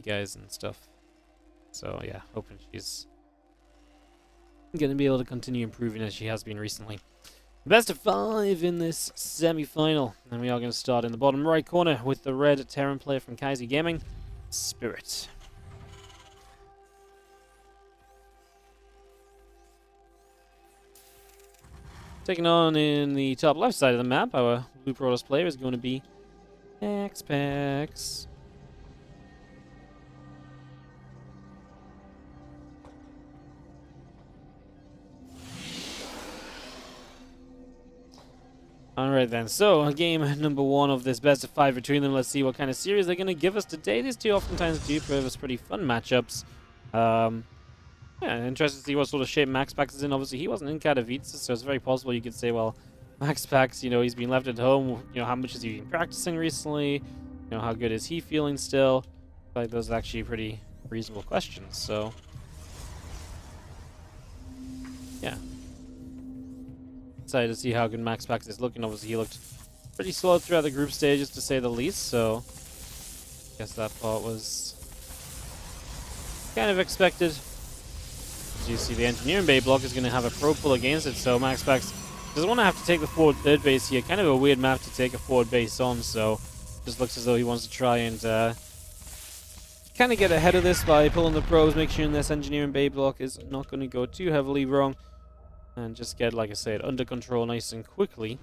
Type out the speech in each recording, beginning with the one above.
you guys and stuff. So yeah, hoping she's going to be able to continue improving as she has been recently. Best of 5 in this semi-final, and we are going to start in the bottom right corner with the red Terran player from Kaiser Gaming, Spirit. Taking on in the top left side of the map, our blue Protoss player is going to be MaxPax. Alright then, so game number 1 of this best of 5 between them. Let's see what kind of series they're going to give us today. These two oftentimes do prove us pretty fun matchups. Yeah, interested to see what sort of shape MaxPax is in. Obviously, he wasn't in Katowice, so it's very possible you could say, well, MaxPax, you know, he's been left at home. You know, how much has he been practicing recently? You know, how good is he feeling still? I feel like those are actually pretty reasonable questions, so... yeah. Excited to see how good MaxPax is looking. Obviously, he looked pretty slow throughout the group stages, to say the least, so... I guess that part was... kind of expected. As you see, the engineering bay block is going to have a pro pull against it, so MaxPax doesn't want to have to take the forward third base here. Kind of a weird map to take a forward base on, so just looks as though he wants to try and kind of get ahead of this by pulling the probes, make sure this engineering bay block is not going to go too heavily wrong, and just get, like I said, under control nice and quickly.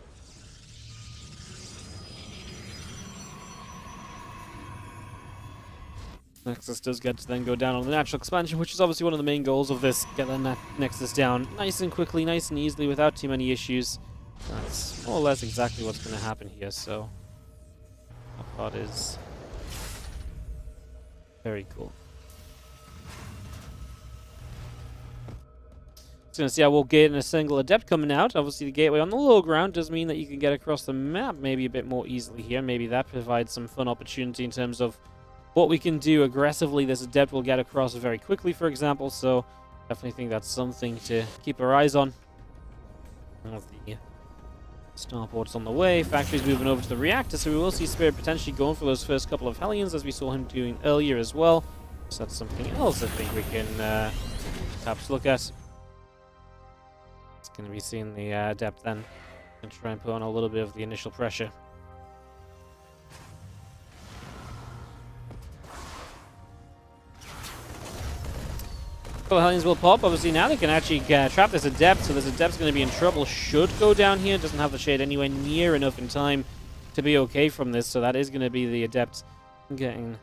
Nexus does get to then go down on the natural expansion, which is obviously one of the main goals of this. Get that Nexus down nice and quickly, nice and easily, without too many issues. That's more or less exactly what's going to happen here, so that part is very cool. Just going to see how we'll gate in a single Adept coming out. Obviously, the gateway on the low ground does mean that you can get across the map maybe a bit more easily here. Maybe that provides some fun opportunity in terms of what we can do aggressively. This Adept will get across very quickly, for example, so definitely think that's something to keep our eyes on. The starport's on the way, factory's moving over to the reactor, so we will see Spirit potentially going for those first couple of Hellions, as we saw him doing earlier as well. So that's something else I think we can perhaps look at. It's going to be seeing the Adept then, and try and put on a little bit of the initial pressure. Couple Hellions will pop. Obviously now they can actually trap this Adept, so this Adept's going to be in trouble. Should go down here. Doesn't have the shade anywhere near enough in time to be okay from this, so that is going to be the Adept getting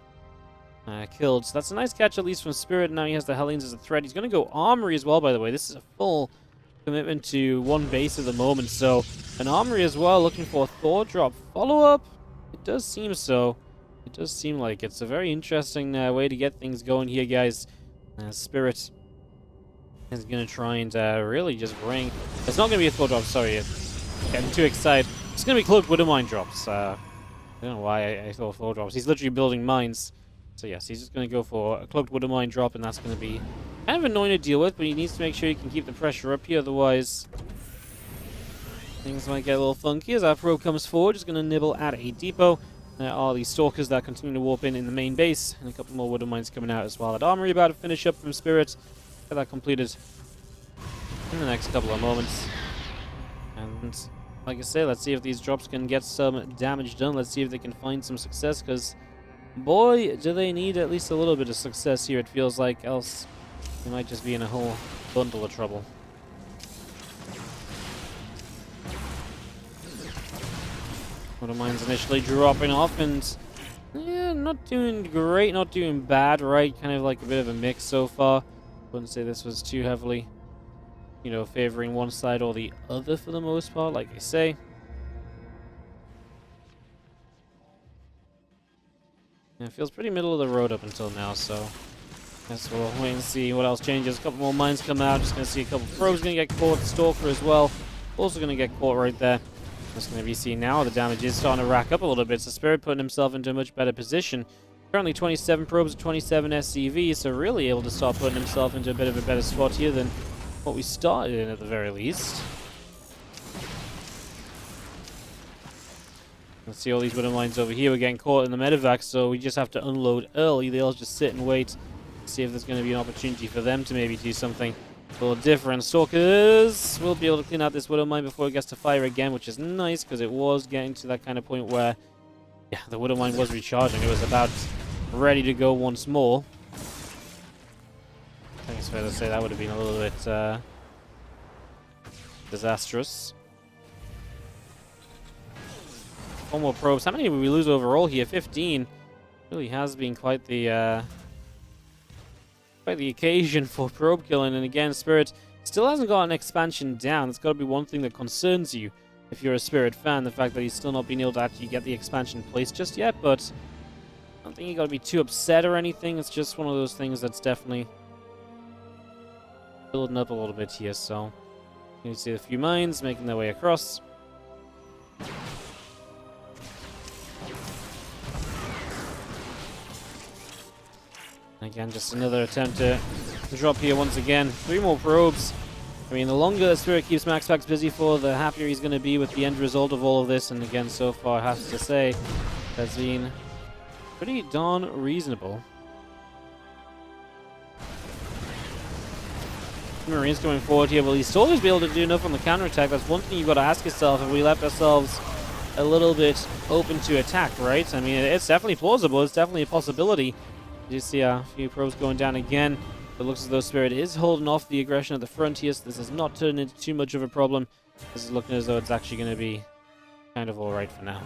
killed. So that's a nice catch, at least from Spirit. Now he has the Hellions as a threat. He's going to go Armory as well, by the way. This is a full commitment to one base at the moment, so an Armory as well, looking for a Thor drop follow-up. It does seem so. It does seem like it's a very interesting way to get things going here, guys. Spirit is going to try and really just bring... It's not going to be a Thor drop, sorry. Getting too excited. It's going to be Cloaked Widow Mine drops. I don't know why I thought Thor drops. He's literally building mines. So yes, he's just going to go for a Cloaked Widow Mine drop, and that's going to be kind of annoying to deal with, but he needs to make sure he can keep the pressure up here, otherwise things might get a little funky. As our probe comes forward, just going to nibble at a depot. There are these Stalkers that continue to warp in the main base, and a couple more Widow Mines coming out as well. That Armory about to finish up from Spirit. Get that completed in the next couple of moments. And like I say, let's see if these drops can get some damage done. Let's see if they can find some success, because boy, do they need at least a little bit of success here, it feels like, else they might just be in a whole bundle of trouble. Widow Mines initially dropping off, and yeah, not doing great, not doing bad, right? Kind of like a bit of a mix so far. Wouldn't say this was too heavily, you know, favoring one side or the other for the most part, like I say. Yeah, it feels pretty middle of the road up until now, so guess we'll wait and see what else changes. A couple more mines come out. Just going to see a couple of probes going to get caught. The Stalker as well. Also going to get caught right there. Just going to be seeing now the damage is starting to rack up a little bit. So Spirit putting himself into a much better position. Currently 27 probes, 27 SCVs, so really able to start putting himself into a bit of a better spot here than what we started in at the very least. Let's see all these widow mines over here. We're getting caught in the medevac, so we just have to unload early. They'll just sit and wait. See if there's going to be an opportunity for them to maybe do something a little different. Stalkers will be able to clean out this widow mine before it gets to fire again, which is nice because it was getting to that kind of point where, yeah, the widow mine was recharging. It was about ready to go once more. I think it's fair to say that would have been a little bit disastrous. 4 more probes. How many did we lose overall here? 15. Really has been quite the occasion for probe killing. And again, Spirit still hasn't got an expansion down. That's got to be one thing that concerns you if you're a Spirit fan. The fact that he's still not been able to actually get the expansion placed just yet. But I don't think you got to be too upset or anything. It's just one of those things that's definitely building up a little bit here. So you can see a few mines making their way across. Again, just another attempt to drop here once again. 3 more probes. I mean, the longer Spirit keeps MaxPax busy for, the happier he's going to be with the end result of all of this. And again, so far, I have to say, that's been pretty darn reasonable. Marines coming forward here. Will he still always be able to do enough on the counterattack? That's one thing you've got to ask yourself. If we left ourselves a little bit open to attack, right? I mean, it's definitely plausible. It's definitely a possibility. You see a few probes going down again. It looks as though Spirit is holding off the aggression at the front here, so this has not turned into too much of a problem. This is looking as though it's actually going to be kind of alright for now.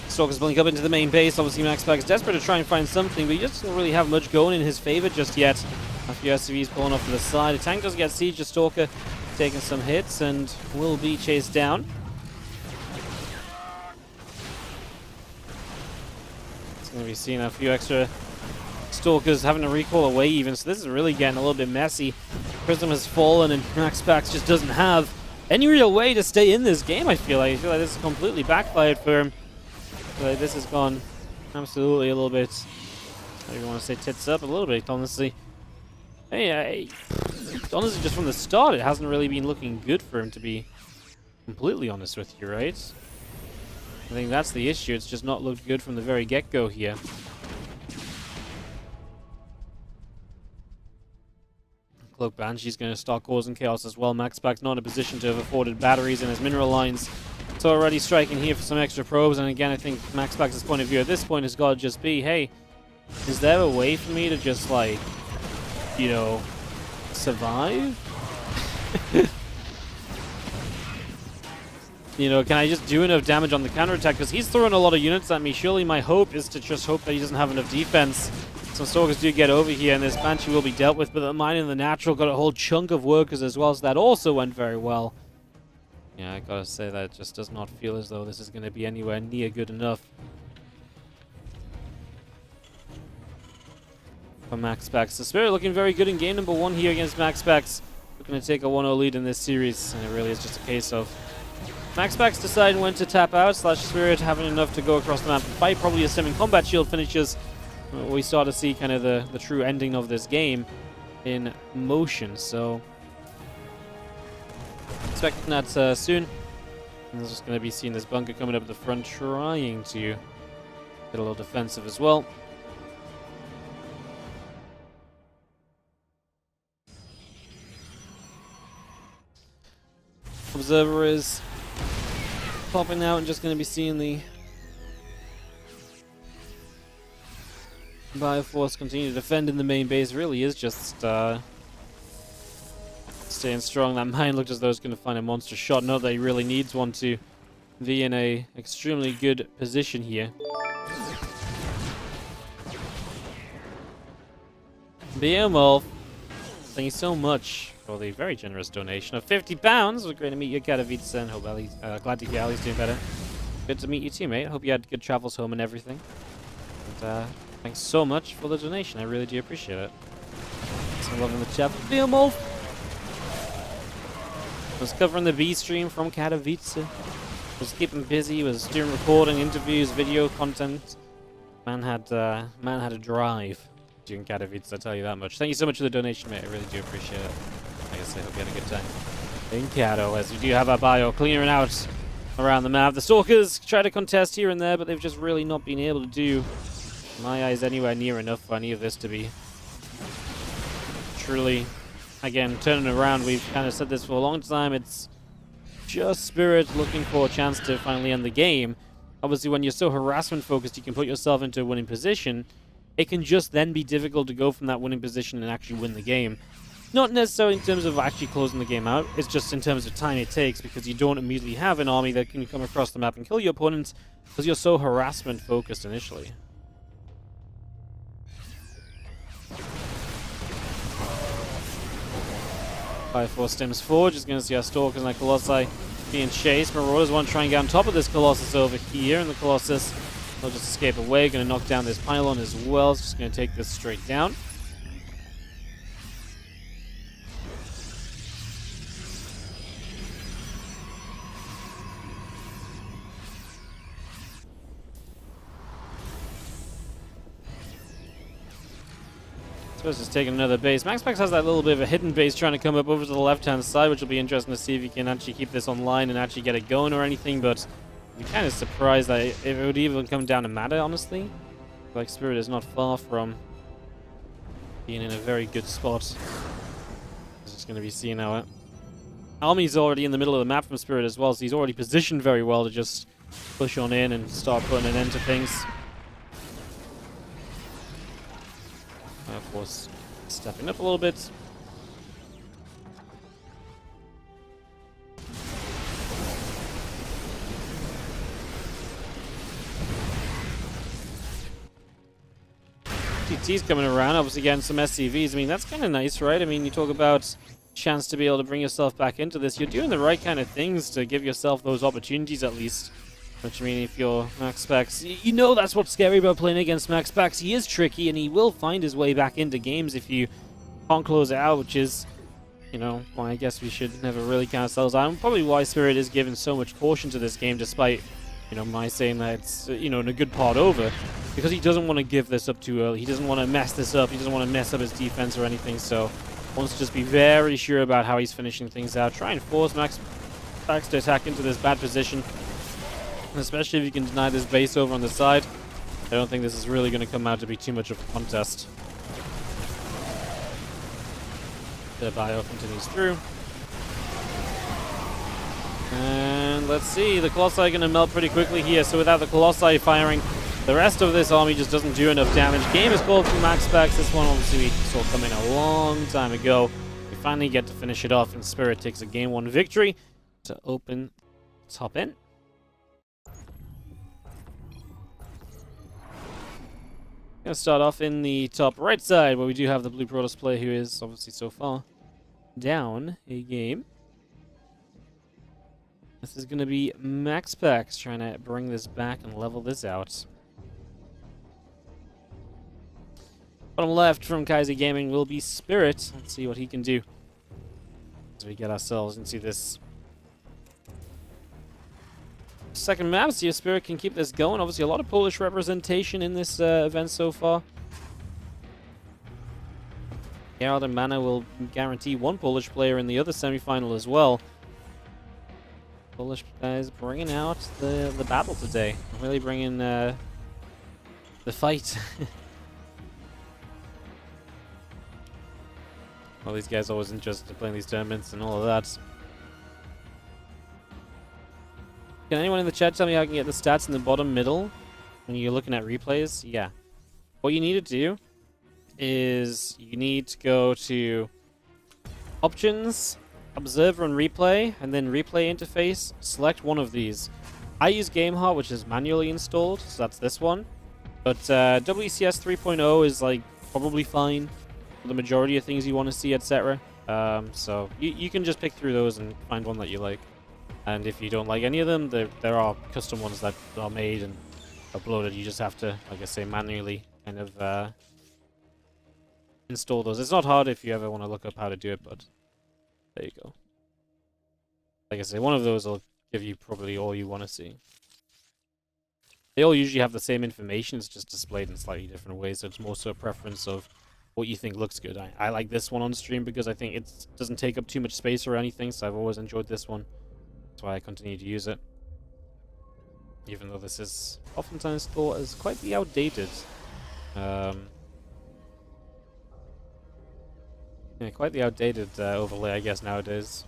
Stalker's building up into the main base. Obviously, MaxPax is desperate to try and find something, but he just doesn't really have much going in his favor just yet. A few SCVs pulling off to the side. The tank does get siege. The Stalker taking some hits and will be chased down. It's going to be seeing a few extra Stalkers having to recall away even, so this is really getting a little bit messy. Prism has fallen and MaxPax just doesn't have any real way to stay in this game, I feel like. This is completely backfired for him. I feel like this has gone absolutely a little bit, I don't want to say tits up, a little bit, honestly. Hey, honestly, just from the start, it hasn't really been looking good for him, to be completely honest with you, right? I think that's the issue. It's just not looked good from the very get-go here. Cloak Banshee's going to start causing chaos as well. MaxPax not in a position to have afforded batteries in his mineral lines. It's already striking here for some extra probes, and again, I think MaxPax's point of view at this point has got to just be, hey, is there a way for me to just, like, you know, survive? You know, can I just do enough damage on the counterattack? Because he's throwing a lot of units at me. Surely my hope is to just hope that he doesn't have enough defense. Some Stalkers do get over here, and this Banshee will be dealt with, but the Mine and the Natural got a whole chunk of workers as well, so that also went very well. Yeah, I gotta say that it just does not feel as though this is going to be anywhere near good enough for MaxPax. The Spirit looking very good in game number 1 here against MaxPax. Looking to take a 1-0 lead in this series, and it really is just a case of MaxPax deciding when to tap out, / Spirit having enough to go across the map and fight. Probably as Simming Combat Shield finishes, we start to see kind of the true ending of this game in motion. So expecting that soon. And there's just going to be seeing this bunker coming up at the front, trying to get a little defensive as well. Observer is popping out and just going to be seeing the Bioforce continue to defend in the main base. Really is just staying strong. That mine looked as though it's going to find a monster shot. Not that he really needs one to be in a extremely good position here. Beowulf, thank you so much for the very generous donation of £50. It was great to meet you, Katowice, and hope Ellie's, glad to hear Ellie's doing better. Good to meet you too, mate. Hope you had good travels home and everything. And thanks so much for the donation. I really do appreciate it. Some love in the chat for Beowulf. Was covering the B stream from Katowice. Was keeping busy. Was doing recording, interviews, video content. Man had a drive. doing Katowice, I'll tell you that much. Thank you so much for the donation, mate. I really do appreciate it. Like I say, hope you had a good time in Kato, as we do have our bio clearing out around the map. The Stalkers try to contest here and there, but they've just really not been able to do, in my eyes, anywhere near enough for any of this to be truly, again, turning around. We've kind of said this for a long time. It's just Spirit looking for a chance to finally end the game. Obviously, when you're so harassment focused, you can put yourself into a winning position. It can just then be difficult to go from that winning position and actually win the game. Not necessarily in terms of actually closing the game out, it's just in terms of time it takes, because you don't immediately have an army that can come across the map and kill your opponents because you're so harassment focused initially. Fire Force stems forward, just going to see our Stalkers and our Colossi being chased. Marauders want to try and get on top of this Colossus over here, and the Colossus will just escape away. Going to knock down this pylon as well. It's just going to take this straight down. Suppose just taking another base. MaxPax has that little bit of a hidden base trying to come up over to the left-hand side, which will be interesting to see if he can actually keep this online and actually get it going or anything, but I'm kind of surprised that if it would even come down to matter, honestly. Like, Spirit is not far from being in a very good spot. It's just going to be seeing how Army's already in the middle of the map from Spirit as well, so he's already positioned very well to just push on in and start putting an end to things. Of course, stepping up a little bit. TT's coming around, obviously getting some SCVs. I mean, that's kind of nice, right? I mean, you talk about chance to be able to bring yourself back into this. You're doing the right kind of things to give yourself those opportunities at least. Which, I mean, if you're MaxPax, you know that's what's scary about playing against MaxPax. He is tricky, and he will find his way back into games if you can't close it out, which is, you know, why I guess we should never really count ourselves out. And probably why Spirit is given so much caution to this game, despite, you know, my saying that it's, you know, in a good part over. Because he doesn't want to give this up too early. He doesn't want to mess this up. He doesn't want to mess up his defense or anything, so wants to just be very sure about how he's finishing things out. Try and force MaxPax to attack into this bad position. Especially if you can deny this base over on the side. I don't think this is really going to come out to be too much of a contest. The bio continues through. And let's see, the Colossi are going to melt pretty quickly here, so without the Colossi firing, the rest of this army just doesn't do enough damage. Game is called from MaxPax. This one obviously we saw coming a long time ago. We finally get to finish it off, and Spirit takes a game 1 victory to open top end. Going to start off in the top right side, where we do have the Blue Protoss player, who is obviously so far down a game. This is going to be MaxPax trying to bring this back and level this out. Bottom left from Kaiser Gaming will be Spirit. Let's see what he can do as we get ourselves into this second map. See if Spirit can keep this going. Obviously, a lot of Polish representation in this event so far. Gerald and Mana will guarantee 1 Polish player in the other semi-final as well. Polish guys bringing out the battle today. Really bringing the fight. Well, these guys are always interested in playing these tournaments and all of that. Can anyone in the chat tell me how I can get the stats in the bottom middle when you're looking at replays? Yeah. What you need to do is you need to go to Options, Observer and Replay, and then Replay Interface. Select one of these. I use GameHeart, which is manually installed, so that's this one. But WCS 3.0 is like probably fine for the majority of things you want to see, etc. So you can just pick through those and find one that you like. And if you don't like any of them, there are custom ones that are made and uploaded. You just have to, like I say, manually kind of install those. It's not hard if you ever want to look up how to do it, but there you go. Like I say, one of those will give you probably all you want to see. They all usually have the same information, it's just displayed in slightly different ways, so it's more so a preference of what you think looks good. I like this one on stream because I think it doesn't take up too much space or anything, so I've always enjoyed this one. That's why I continue to use it. Even though this is oftentimes thought as quite the outdated. Yeah, quite the outdated overlay, I guess, nowadays.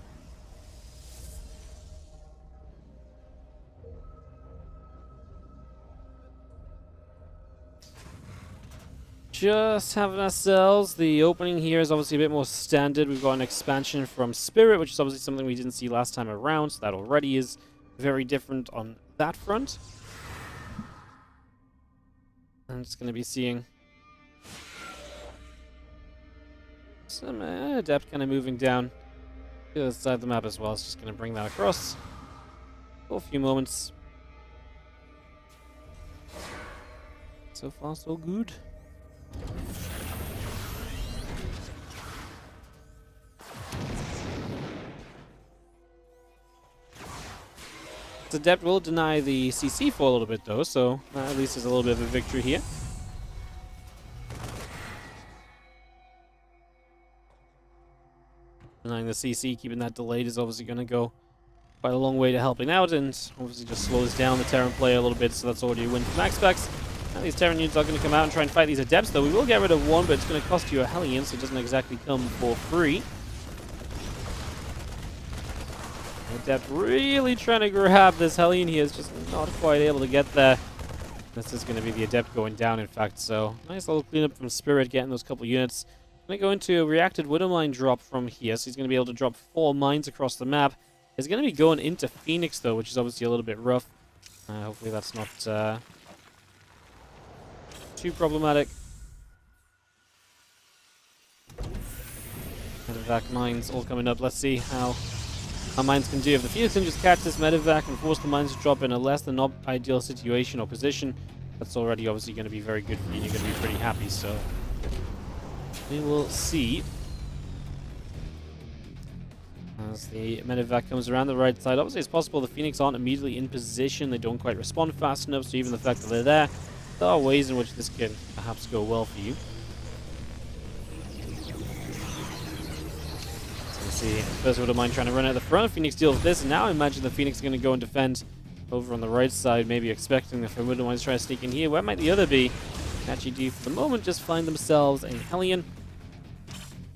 Just having ourselves. The opening here is obviously a bit more standard. We've got an expansion from Spirit, which is obviously something we didn't see last time around, so that already is very different on that front. I'm just going to be seeing some Adept kind of moving down to the other side of the map as well. It's just going to bring that across for a few moments. So far, so good. The Adept will deny the CC for a little bit though, so at least there's a little bit of a victory here. Denying the CC, keeping that delayed is obviously going to go quite a long way to helping out, and obviously just slows down the Terran player a little bit, so that's already a win for MaxPax. Now these Terran units are going to come out and try and fight these Adepts, though. We will get rid of one, but it's going to cost you a Hellion, so it doesn't exactly come for free. Adept really trying to grab this Hellion. He is just not quite able to get there. This is going to be the Adept going down, in fact, so nice little cleanup from Spirit, getting those couple units. Going to go into a reacted Widow Mine drop from here, so he's going to be able to drop 4 mines across the map. He's going to be going into Phoenix, though, which is obviously a little bit rough. Hopefully that's not too problematic. Medevac mines all coming up. Let's see how our mines can do. If the Phoenix can just catch this Medevac and force the mines to drop in a less than ideal situation or position, that's already obviously going to be very good for you. You're going to be pretty happy, so we will see. As the Medevac comes around the right side, obviously it's possible the Phoenix aren't immediately in position, they don't quite respond fast enough, so even the fact that they're there are ways in which this can perhaps go well for you. So you see, first Widow Mine trying to run out the front, Phoenix deals with this, and now I imagine the Phoenix is going to go and defend over on the right side, maybe expecting if the Widow Mine's trying to sneak in here. Where might the other be? Actually do for the moment just find themselves a Hellion.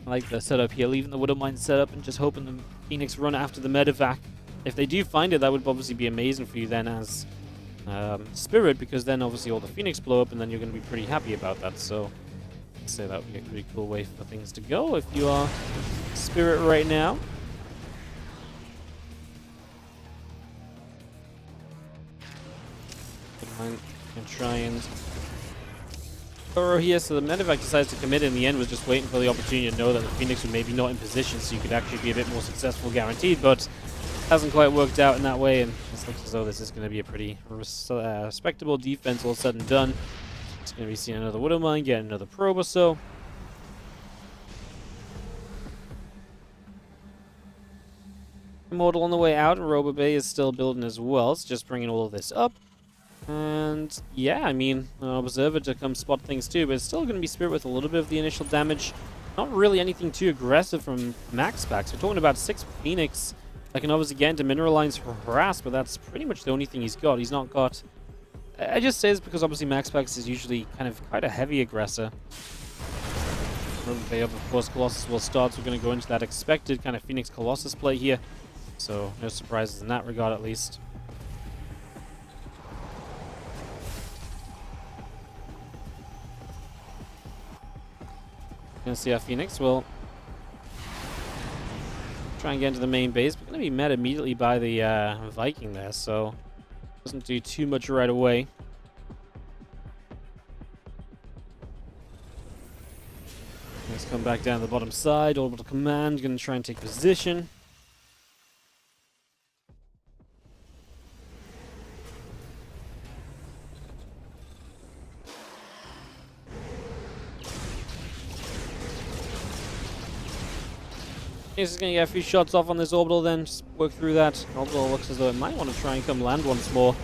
I like the setup here, leaving the Widow Mine set up and just hoping the Phoenix run after the Medevac. If they do find it, that would obviously be amazing for you then as Spirit, because then obviously all the Phoenix blow up and then you're going to be pretty happy about that. So I'd say that would be a pretty cool way for things to go if you are Spirit right now. Can try and thorough here, so the Medevac decides to commit in the end, was just waiting for the opportunity to know that the Phoenix would maybe not in position so you could actually be a bit more successful guaranteed, but hasn't quite worked out in that way, and it looks as though this is going to be a pretty respectable defense all said and done. It's going to be seeing another Widow Mine, getting another probe or so. Immortal on the way out, and Robo Bay is still building as well, so just bringing all of this up. And yeah, I mean, an Observer to come spot things too, but it's still going to be Spirit with a little bit of the initial damage. Not really anything too aggressive from MaxPax. We're talking about 6 Phoenix that can obviously get into mineral lines for harass, but that's pretty much the only thing he's got. He's not got... I just say this because obviously MaxPax is usually kind of quite a heavy aggressor. Bay up, of course, Colossus will start, so we're going to go into that expected kind of Phoenix Colossus play here. So no surprises in that regard, at least. Gonna see our Phoenix will try and get into the main base, but gonna be met immediately by the Viking there, so doesn't do too much right away. Let's come back down the bottom side, orbital command, gonna try and take position. He's just going to get a few shots off on this orbital then, just work through that. Orbital looks as though it might want to try and come land once more.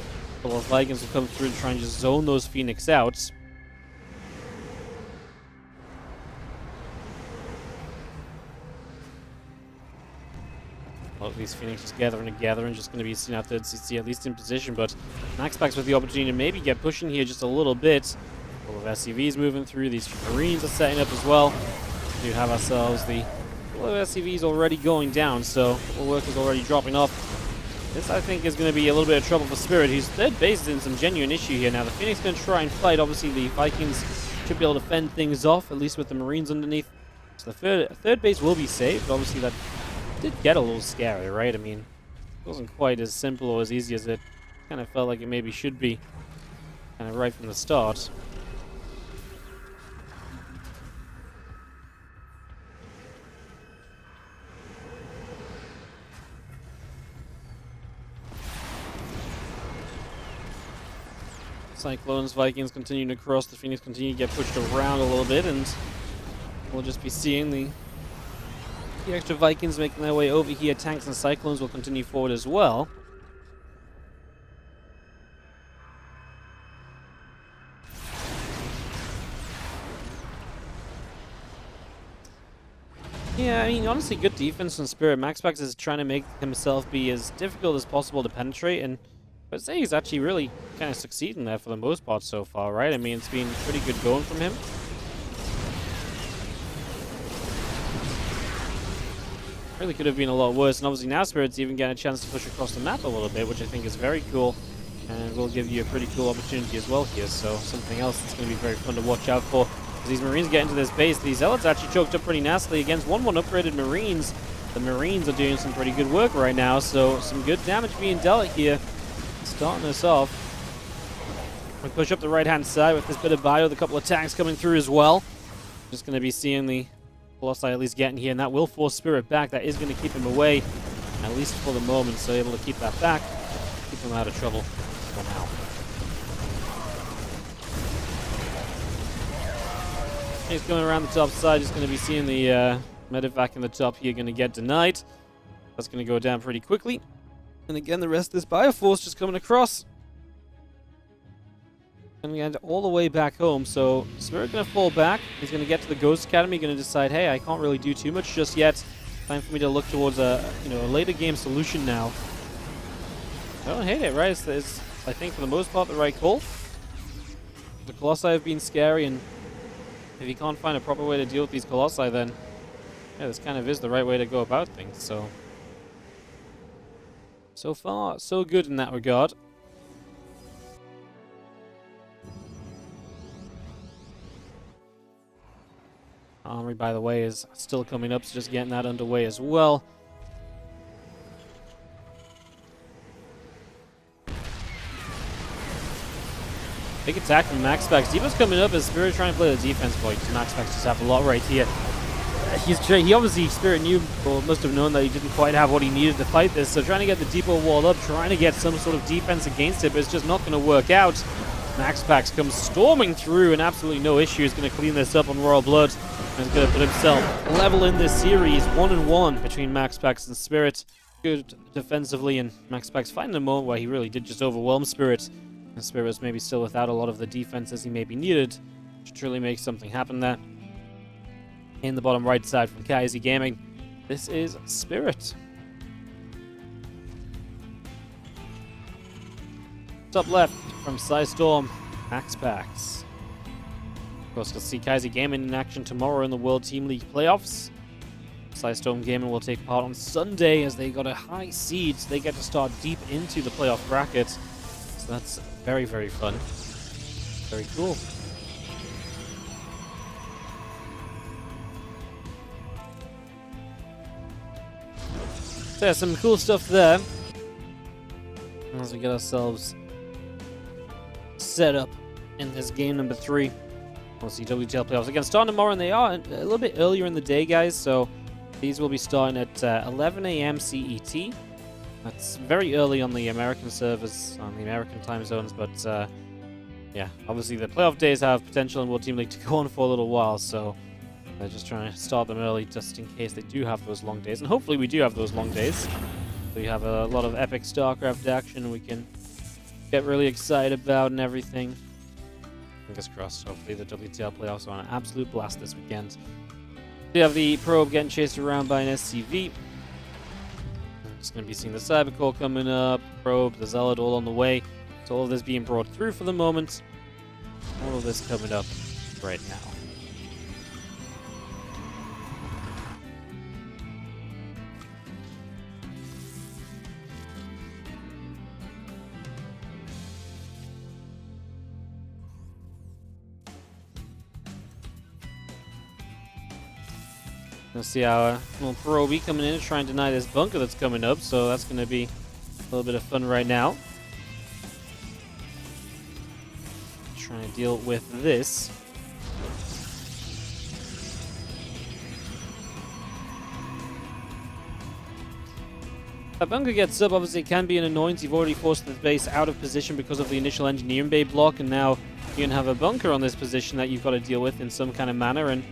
couple of Vikings will come through and try and just zone those Phoenix out. A lot of these Phoenix just gathering together and just going to be seen out there to see at least in position, but MaxPax with the opportunity to maybe get pushing here just a little bit. A couple of SCVs moving through, these Marines are setting up as well. We do have ourselves the couple of SCVs already going down, so all work is already dropping off. This, I think, is going to be a little bit of trouble for Spirit, whose third base is in some genuine issue here. Now, the Phoenix is going to try and fight. Obviously, the Vikings should be able to fend things off, at least with the Marines underneath. So the third base will be saved. Obviously, that did get a little scary, right? I mean, it wasn't quite as simple or as easy as it kind of felt like it maybe should be, kind of right from the start. Cyclones, Vikings continuing to cross, the Phoenix continue to get pushed around a little bit, and we'll just be seeing the extra Vikings making their way over here. Tanks and Cyclones will continue forward as well. Yeah, I mean, honestly, good defense from Spirit. MaxPax is trying to make himself be as difficult as possible to penetrate, and I'd say he's actually really kind of succeeding there for the most part so far, right? I mean, it's been pretty good going from him. Really could have been a lot worse, and obviously now Spirit's even getting a chance to push across the map a little bit, which I think is very cool, and will give you a pretty cool opportunity as well here. So something else that's going to be very fun to watch out for. As these Marines get into this base, these Zealots actually choked up pretty nastily against 1-1 upgraded Marines. The Marines are doing some pretty good work right now, so some good damage being dealt here. Starting us off. We push up the right-hand side with this bit of bio, with a couple of tanks coming through as well. Just going to be seeing the Colossi at least getting here, and that will force Spirit back. That is going to keep him away, at least for the moment, so able to keep that back, keep him out of trouble for now. He's coming around the top side, just going to be seeing the medevac in the top here going to get denied. That's going to go down pretty quickly. And again, the rest of this Bioforce just coming across. And we end all the way back home, so Spirit going to fall back. He's going to get to the Ghost Academy, going to decide, hey, I can't really do too much just yet. Time for me to look towards a later game solution now. I don't hate it, right? It's I think for the most part the right call. The Colossi have been scary, and if you can't find a proper way to deal with these Colossi, then yeah, this kind of is the right way to go about things. So far, so good in that regard. Armory, by the way, is still coming up, so just getting that underway as well. Big attack from MaxPax. Devo's coming up as Spirit trying to play the defense point. MaxPax just have a lot right here. He obviously, Spirit knew, or must have known, that he didn't quite have what he needed to fight this, so trying to get the depot wall up, trying to get some sort of defense against it, but it's just not going to work out. MaxPax comes storming through, and absolutely no issue is going to clean this up on Royal Blood, and is going to put himself level in this series, 1-1 between MaxPax and Spirit. Good defensively, and MaxPax finding a moment where he really did just overwhelm Spirit, and Spirit was maybe still without a lot of the defense as he maybe needed to truly make something happen there. In the bottom right side from Kaizy Gaming, this is Spirit. Top left from Storm, MaxPax. Of course, you'll see Kaizy Gaming in action tomorrow in the World Team League playoffs. Storm Gaming will take part on Sunday as they got a high seed, so they get to start deep into the playoff bracket. So that's very, very fun. Very cool. So yeah, some cool stuff there. As we get ourselves set up in this game number 3. We'll see WTL playoffs again starting tomorrow, and they are a little bit earlier in the day, guys. So these will be starting at 11 a.m. CET. That's very early on the American servers, on the American time zones, but yeah, obviously the playoff days have potential in World Team League to go on for a little while, so they're just trying to start them early just in case they do have those long days, and hopefully we do have those long days. We have a lot of epic StarCraft action, and we can get really excited about and everything. Fingers crossed. Hopefully the WTL playoffs are an absolute blast this weekend. We have the probe getting chased around by an SCV. Just going to be seeing the Cybercore coming up, probe, the Zealot all on the way. So all of this being brought through for the moment. All of this coming up right now. Let's see our little Proby coming in to try and deny this bunker that's coming up, so that's going to be a little bit of fun right now. Trying to deal with this. That bunker gets up, obviously it can be an annoyance. You've already forced the base out of position because of the initial engineering bay block, and now you can have a bunker on this position that you've got to deal with in some kind of manner, and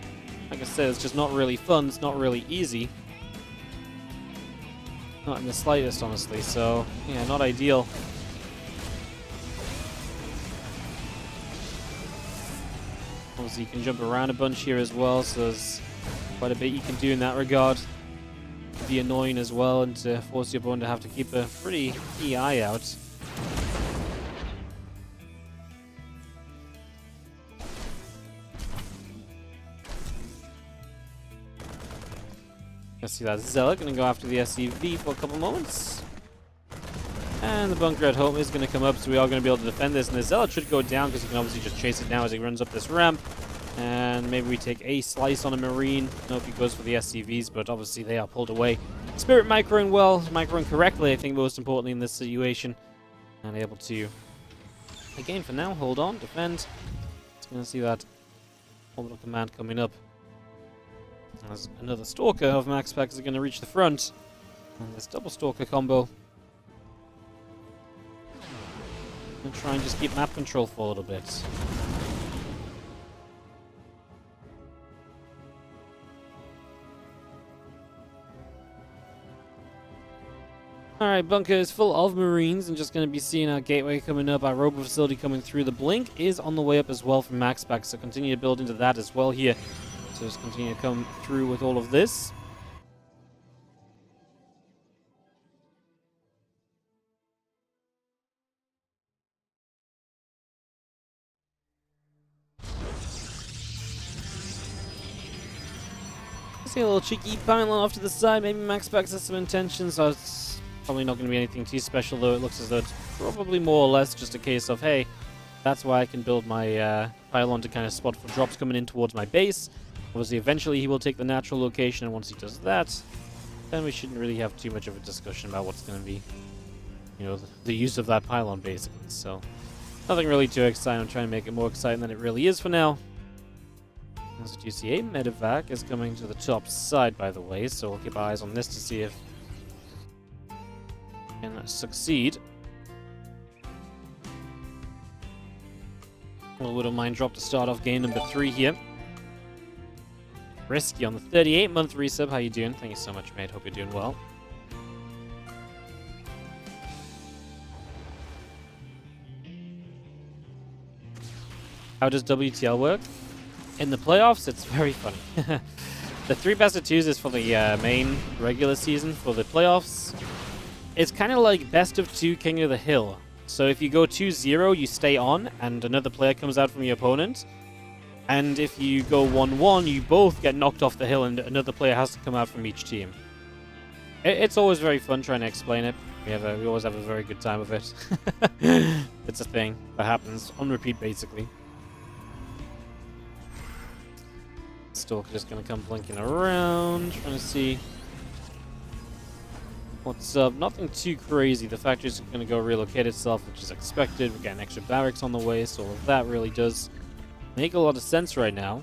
like I said, it's just not really fun, it's not really easy. Not in the slightest, honestly, so yeah, not ideal. Obviously you can jump around a bunch here as well, so there's quite a bit you can do in that regard. It can be annoying as well, and to force your opponent to have to keep a pretty key eye out. Let's see that Zealot going to go after the SCV for a couple moments. And the bunker at home is going to come up, so we are going to be able to defend this. And the Zealot should go down because you can obviously just chase it now as he runs up this ramp. And maybe we take a slice on a Marine. I don't know if he goes for the SCVs, but obviously they are pulled away. Spirit microing well, microing correctly, I think most importantly in this situation. And able to, again for now, hold on, defend. It's going to see that orbital command coming up. As another Stalker of MaxPax is going to reach the front. And this double Stalker combo. And try and just keep map control for a little bit. Alright, bunker is full of Marines, and just going to be seeing our gateway coming up. Our robo facility coming through. The blink is on the way up as well from MaxPax, so continue to build into that as well here. So just continue to come through with all of this. See a little cheeky pylon off to the side. Maybe MaxPax has some intentions. So it's probably not going to be anything too special, though. It looks as though it's probably more or less just a case of, hey, that's why I can build my pylon to kind of spot for drops coming in towards my base. Obviously, eventually he will take the natural location, and once he does that, then we shouldn't really have too much of a discussion about what's going to be, you know, the use of that pylon, basically. So, nothing really too exciting. I'm trying to make it more exciting than it really is for now. As you see, a medevac is coming to the top side, by the way, so we'll keep our eyes on this to see if we can succeed. A little mine drop to start off game number 3 here. Risky on the 38-month resub. How you doing? Thank you so much, mate. Hope you're doing well. How does WTL work? In the playoffs, it's very funny. The 3 best of 2s is for the main regular season. For the playoffs, it's kind of like best of 2 King of the Hill. So if you go 2-0, you stay on, and another player comes out from your opponent. And if you go 1-1, you both get knocked off the hill, and another player has to come out from each team. It's always very fun trying to explain it. We always have a very good time with it. It's a thing that happens on repeat, basically. Stalker just going to come blinking around, trying to see what's up. Nothing too crazy. The factory's going to go relocate itself, which is expected. We're getting extra barracks on the way, so all of that really does make a lot of sense right now.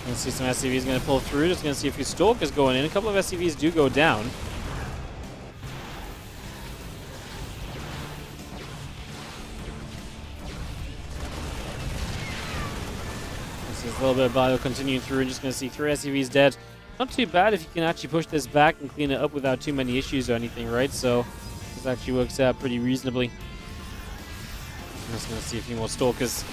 Let's see some SCVs going to pull through. Just going to see a few Stalkers going in. A couple of SCVs do go down. a little bit of bio continuing through, and just going to see 3 SCVs dead. Not too bad if you can actually push this back and clean it up without too many issues or anything, right? So this actually works out pretty reasonably. I'm just going to see a few more Stalkers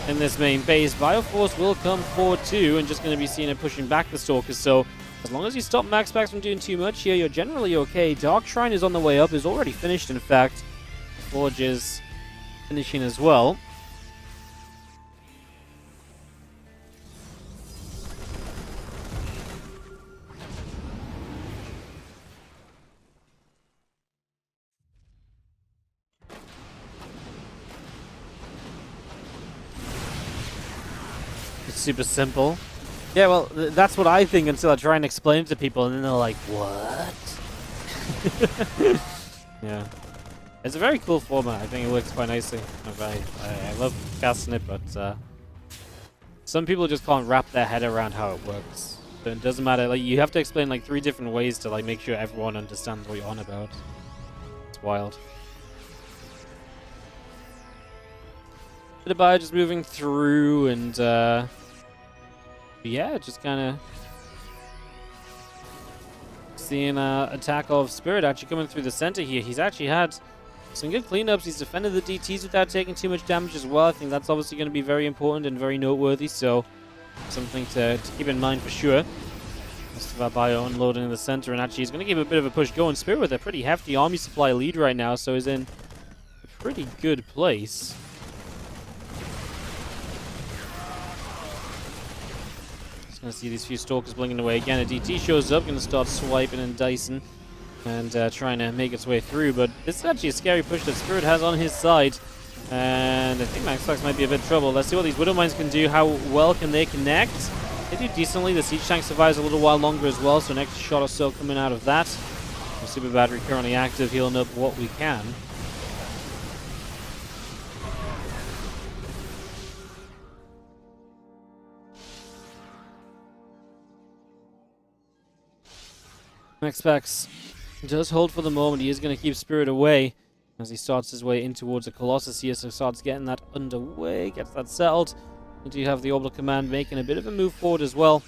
in this main base. Bioforce will come forward too, and just going to be seeing it pushing back the Stalkers. So as long as you stop MaxPax from doing too much here, you're generally okay. Dark Shrine is on the way up, is already finished in fact. Forge is finishing as well. It's super simple. Yeah, well, that's what I think until I try and explain it to people, and then they're like, what? Yeah. It's a very cool format. I think it works quite nicely. I love casting it, but some people just can't wrap their head around how it works. So it doesn't matter. Like, you have to explain like 3 different ways to like make sure everyone understands what you're on about. It's wild. Bit of bio just moving through, and yeah, just kind of seeing attack of Spirit actually coming through the center here. He's actually had some good cleanups. He's defended the DTs without taking too much damage as well. I think that's obviously going to be very important and very noteworthy, so something to keep in mind for sure. Most of our bio unloading in the center, and actually he's going to give a bit of a push going. Spirit with a pretty hefty army supply lead right now, so he's in a pretty good place. Just going to see these few Stalkers blinking away again. A DT shows up, going to start swiping and dicing and trying to make its way through, but this is actually a scary push that Spirit has on his side, and I think MaxPax might be a bit of trouble. Let's see what these Widow Mines can do. How well can they connect? They do decently. The Siege Tank survives a little while longer as well, so an extra shot or so coming out of that. The Super Battery currently active, healing up what we can. MaxPax does hold for the moment. He is going to keep Spirit away as he starts his way in towards a Colossus here, so starts getting that underway, gets that settled. We do have the Orbital Command making a bit of a move forward as well.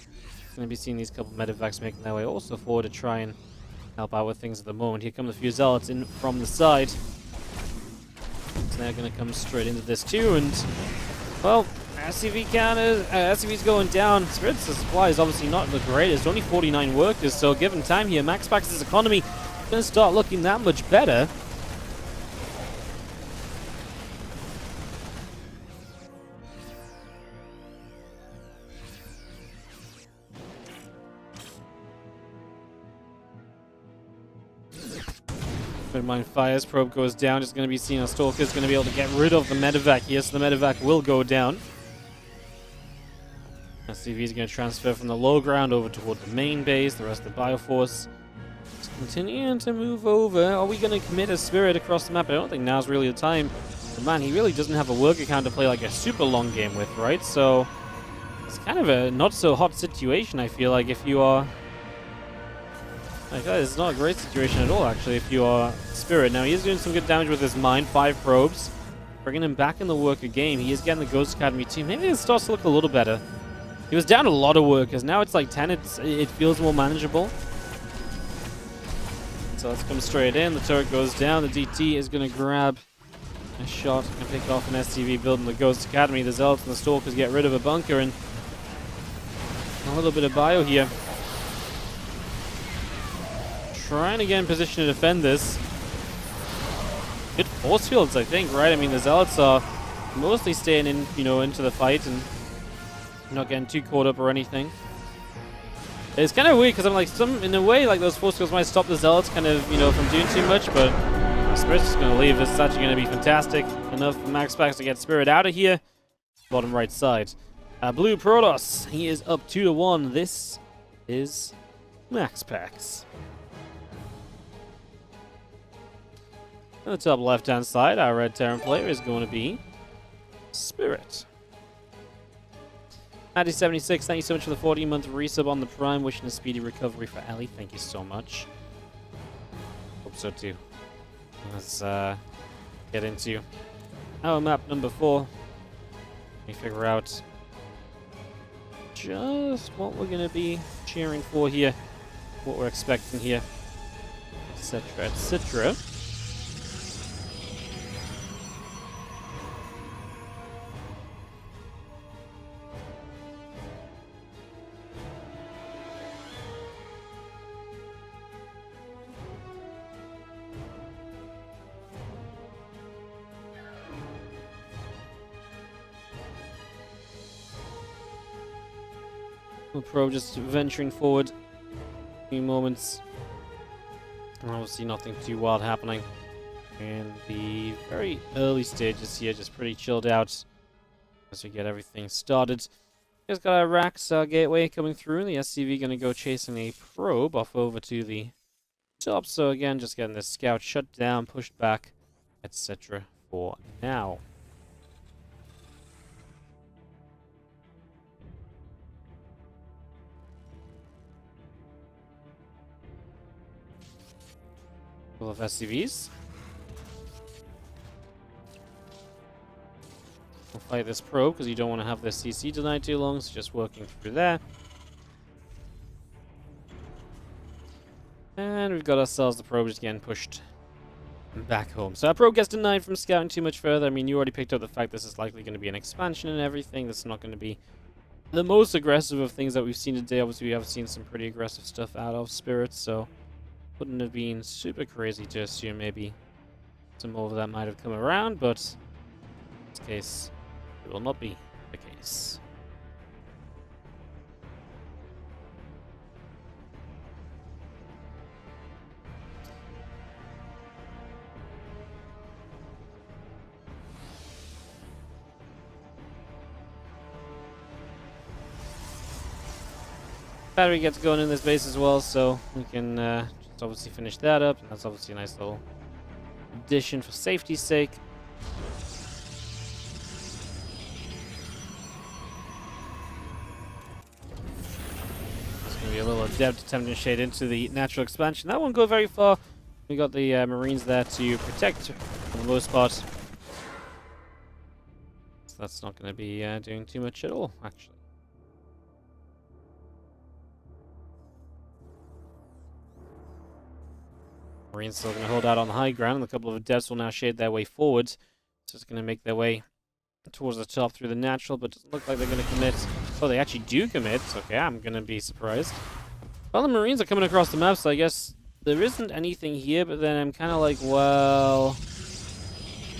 Going to be seeing these couple medevacs making their way also forward to try and help out with things at the moment. Here come the few Zealots in from the side. So they're going to come straight into this too, and well, SCV counters, SCV's going down. Spirit's supply is obviously not the greatest, only 49 workers, so given time here, MaxPax's economy is going to start looking that much better. Mind fires, probe goes down, just going to be seeing a Stalker's going to be able to get rid of the medevac. Yes, the medevac will go down. SCV is going to transfer from the low ground over toward the main base. The rest of the Bioforce is continuing to move over. Are we going to commit a Spirit across the map? I don't think now's really the time. But man, he really doesn't have a worker count to play like a super long game with, right? So it's kind of a not so hot situation, I feel like, if you are... Like, it's not a great situation at all, actually, if you are Spirit. Now, he is doing some good damage with his mine, 5 probes. Bringing him back in the worker game. He is getting the Ghost Academy team. Maybe it starts to look a little better. He was down a lot of workers. Now it's like 10. It feels more manageable. So let's come straight in. The turret goes down. The DT is going to grab a shot and pick off an SCV building the Ghost Academy. The Zealots and the Stalkers get rid of a bunker, and a little bit of bio here. Trying to get in position to defend this. Good force fields, I think, right? I mean, the Zealots are mostly staying in, into the fight and not getting too caught up or anything. It's kind of weird because I'm like, in a way, like those force fields might stop the Zealots kind of, from doing too much, but Spirit's just going to leave. This is actually going to be fantastic. Enough for MaxPax to get Spirit out of here. Bottom right side. Blue Protoss, he is up 2-1. This is MaxPax. On the top left-hand side, our red Terran player is going to be Spirit. Addy76, thank you so much for the 14-month resub on the Prime. Wishing a speedy recovery for Ellie. Thank you so much. Hope so too. Let's get into our map number 4. Let me figure out just what we're going to be cheering for here, what we're expecting here, etc., etc. Pro just venturing forward. A few moments. And obviously nothing too wild happening. And the very early stages here just pretty chilled out as we get everything started. Just got our Rax gateway coming through. The SCV going to go chasing a probe off over to the top. So again, just getting the scout shut down, pushed back, etc. for now. Full of SCVs. We'll fight this probe because you don't want to have this CC denied too long, so just working through there. And we've got ourselves the probe just getting pushed back home. So our probe gets denied from scouting too much further. I mean, you already picked up the fact this is likely going to be an expansion and everything. This is not going to be the most aggressive of things that we've seen today. Obviously, we have seen some pretty aggressive stuff out of Spirit, so wouldn't have been super crazy to assume maybe some more of that might have come around, but in this case, it will not be the case. Battery gets going in this base as well, so we can just obviously finish that up, and that's obviously a nice little addition for safety's sake. There's going to be a little adept attempting to shade into the natural expansion. That won't go very far. We got the Marines there to protect for the most part. So that's not going to be doing too much at all, actually. Marines still going to hold out on the high ground, and a couple of adepts will now shade their way forward. So it's going to make their way towards the top through the natural, but doesn't look like they're going to commit. Oh, they actually do commit. Okay, I'm going to be surprised. Well, the Marines are coming across the map, so I guess there isn't anything here, but then I'm kind of like, well,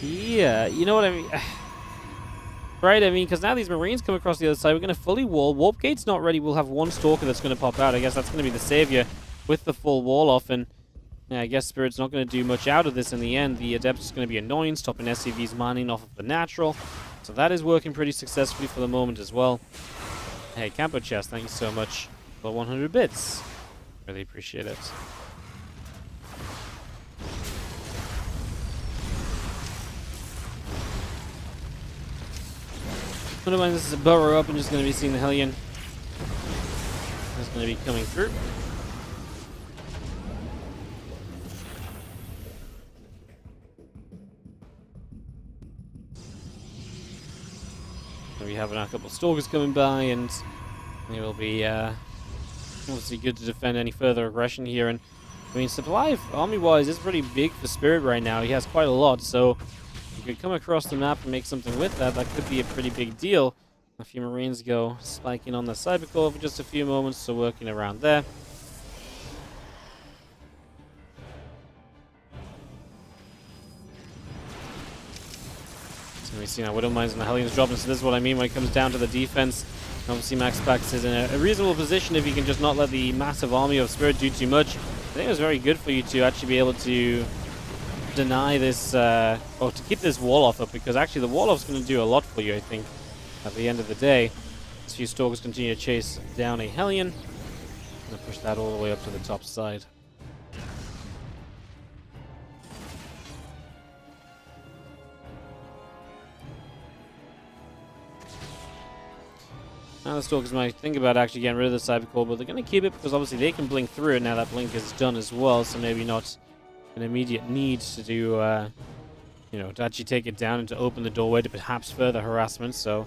yeah, you know what I mean? Right, I mean, because now these Marines come across the other side, we're going to fully wall. Warp Gate's not ready. We'll have one Stalker that's going to pop out. I guess that's going to be the savior with the full wall off, and yeah, I guess Spirit's not going to do much out of this in the end. The Adept is going to be annoying, stopping SCV's mining off of the natural. So that is working pretty successfully for the moment as well. Hey, Campo Chest, thank you so much for 100 bits. Really appreciate it. I don't mind this is a burrow up and just going to be seeing the Hellion. That's going to be coming through. We have a couple of Stalkers coming by, and it will be obviously good to defend any further aggression here. And I mean, supply army-wise is pretty big for Spirit right now. He has quite a lot, so if you could come across the map and make something with that, that could be a pretty big deal. A few Marines go spiking on the Cybercore for just a few moments, so working around there. We see now Widowmines and the Hellions dropping, so this is what I mean when it comes down to the defense. Obviously MaxPax is in a reasonable position if you can just not let the massive army of Spirit do too much. I think it was very good for you to actually be able to deny this, or to keep this wall off up, because actually the wall off is going to do a lot for you, I think, at the end of the day. As few Stalkers continue to chase down a Hellion, and push that all the way up to the top side. Now the Stalkers might think about actually getting rid of the Cybercore, but they're going to keep it because obviously they can blink through it now that blink is done as well, so maybe not an immediate need to do, to actually take it down and to open the doorway to perhaps further harassment, so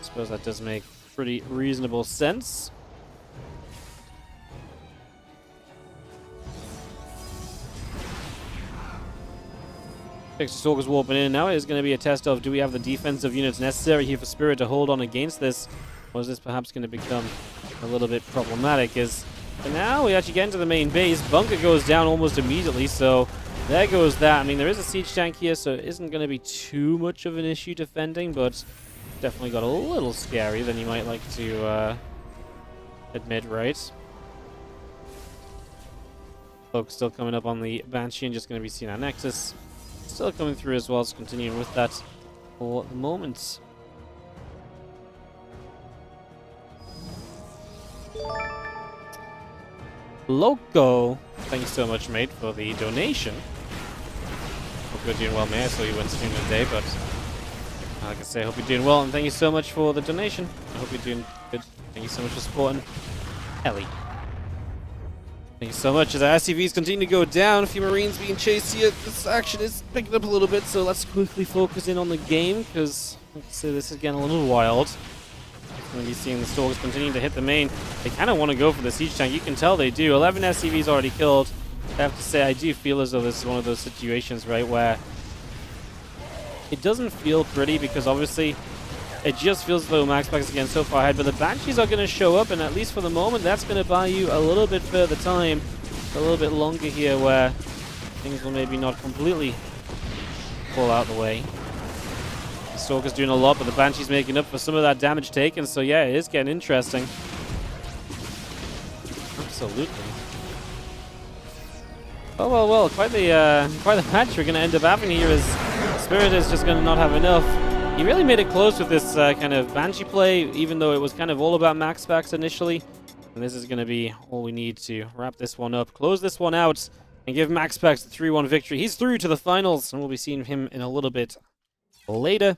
I suppose that does make pretty reasonable sense. Stalker's warping in. Now it is going to be a test of, do we have the defensive units necessary here for Spirit to hold on against this? Or is this perhaps going to become a little bit problematic? As for now, we actually get into the main base. Bunker goes down almost immediately, so there goes that. I mean, there is a siege tank here, so it isn't going to be too much of an issue defending, but definitely got a little scary than you might like to admit, right? Folks still coming up on the Banshee and just going to be seeing our Nexus. Still coming through as well, so continuing with that for the moment. Loco, thank you so much, mate, for the donation. Hope you're doing well, mate. I saw you went streaming today, but like I say, I hope you're doing well, and thank you so much for the donation. I hope you're doing good. Thank you so much for supporting Ellie. Thank you so much. As our SCVs continue to go down, a few Marines being chased here. This action is picking up a little bit, so let's quickly focus in on the game, because, like I say, this is getting a little wild. We're going to be seeing the Stalkers continuing to hit the main. They kind of want to go for the siege tank. You can tell they do. 11 SCVs already killed. I have to say, I do feel as though this is one of those situations, right, where it doesn't feel pretty, because obviously it just feels as though MaxPax is getting so far ahead, but the Banshees are going to show up, and at least for the moment, that's going to buy you a little bit further time, a little bit longer here, where things will maybe not completely fall out the way. The Stalker's doing a lot, but the Banshee's making up for some of that damage taken, so yeah, it is getting interesting. Absolutely. Well, quite the match we're going to end up having here, as Spirit is just going to not have enough. He really made it close with this kind of Banshee play, even though it was kind of all about MaxPax initially. And this is going to be all we need to wrap this one up, close this one out, and give MaxPax the 3-1 victory. He's through to the finals, and we'll be seeing him in a little bit later.